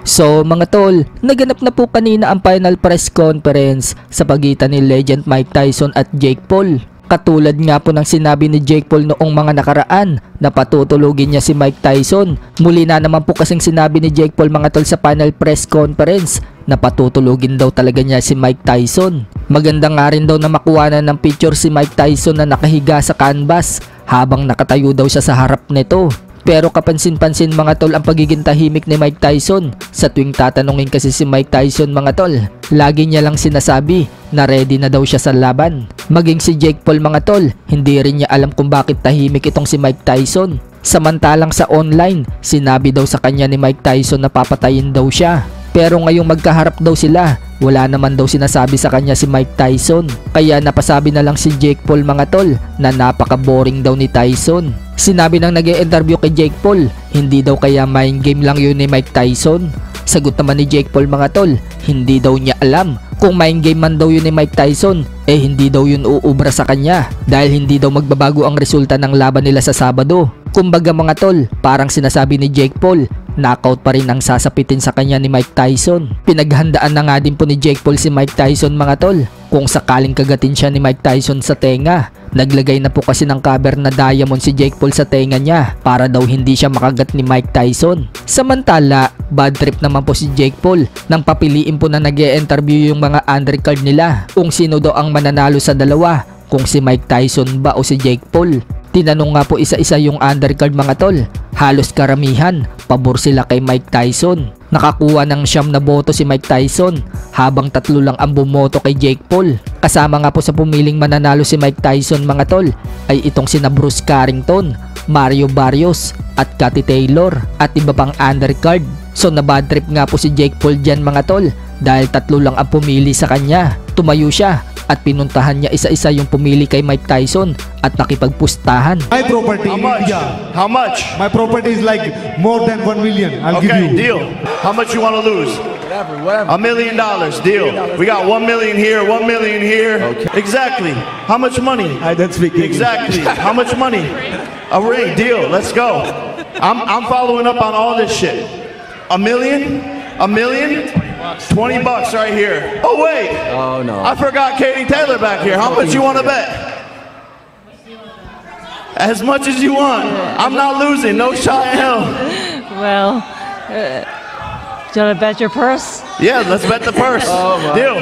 So mga tol, naganap na po kanina ang final press conference sa pagitan ni Legend Mike Tyson at Jake Paul. Katulad nga po ng sinabi ni Jake Paul noong mga nakaraan na patutulugin niya si Mike Tyson. Muli na naman po kasing sinabi ni Jake Paul mga tol sa final press conference na patutulugin daw talaga niya si Mike Tyson. Maganda nga rin daw na makuha ng picture si Mike Tyson na nakahiga sa canvas habang nakatayo daw siya sa harap nito. Pero kapansin-pansin mga tol ang pagiging tahimik ni Mike Tyson sa tuwing tatanungin kasi si Mike Tyson mga tol. Lagi niya lang sinasabi na ready na daw siya sa laban. Maging si Jake Paul mga tol, hindi rin niya alam kung bakit tahimik itong si Mike Tyson. Samantalang sa online, sinabi daw sa kanya ni Mike Tyson na papatayin daw siya. Pero ngayong magkaharap daw sila, wala naman daw sinasabi sa kanya si Mike Tyson. Kaya napasabi na lang si Jake Paul mga tol na napaka-boring daw ni Tyson. Sinabi ng nag-e-interview kay Jake Paul, hindi daw kaya mind game lang yun ni Mike Tyson. Sagot naman ni Jake Paul mga tol, hindi daw niya alam. Kung mind game man daw yun ni Mike Tyson, hindi daw yun uubra sa kanya dahil hindi daw magbabago ang resulta ng laban nila sa Sabado. Kumbaga mga tol, parang sinasabi ni Jake Paul, knockout pa rin ang sasapitin sa kanya ni Mike Tyson. Pinaghandaan na nga din po ni Jake Paul si Mike Tyson mga tol kung sakaling kagatin siya ni Mike Tyson sa tenga. Naglagay na po kasi ng cover na diamond si Jake Paul sa tenga niya para daw hindi siya makagat ni Mike Tyson. Samantala, bad trip naman po si Jake Paul nang papiliin po na nag-e-interview yung mga undercard nila kung sino daw ang mananalo sa dalawa, kung si Mike Tyson ba o si Jake Paul. Tinanong nga po isa-isa yung undercard mga tol. Halos karamihan, pabor sila kay Mike Tyson. Nakakuha ng 9 na boto si Mike Tyson habang 3 lang ang bumoto kay Jake Paul. Kasama nga po sa pumiling mananalo si Mike Tyson mga tol ay itong sina Bruce Carrington, Mario Barrios at Katie Taylor at iba pang undercard. So na bad trip nga po si Jake Paul dyan mga tol dahil 3 lang ang pumili sa kanya. Tumayo siya at pinuntahan niya isa-isa yung pumili kay Mike Tyson at nakipagpustahan. My property How in much? India. How much? My property is like more than 1 million. I'll give Okay, you. deal. How much you want to lose? Whatever. $1 million, deal. We got 1 million here, 1 million here. Okay. Exactly. How much money? I don't speak English. Exactly. How much money? A ring, deal. Let's go. I'm following up on all this shit. $1 million? $1 million? $20 right here. Oh wait. Oh no. I forgot Katie Taylor back here. How much you want to bet? As much as you want. I'm not losing. No shot in hell. Well, do you want to bet your purse? Yeah, let's bet the purse. Oh my Deal.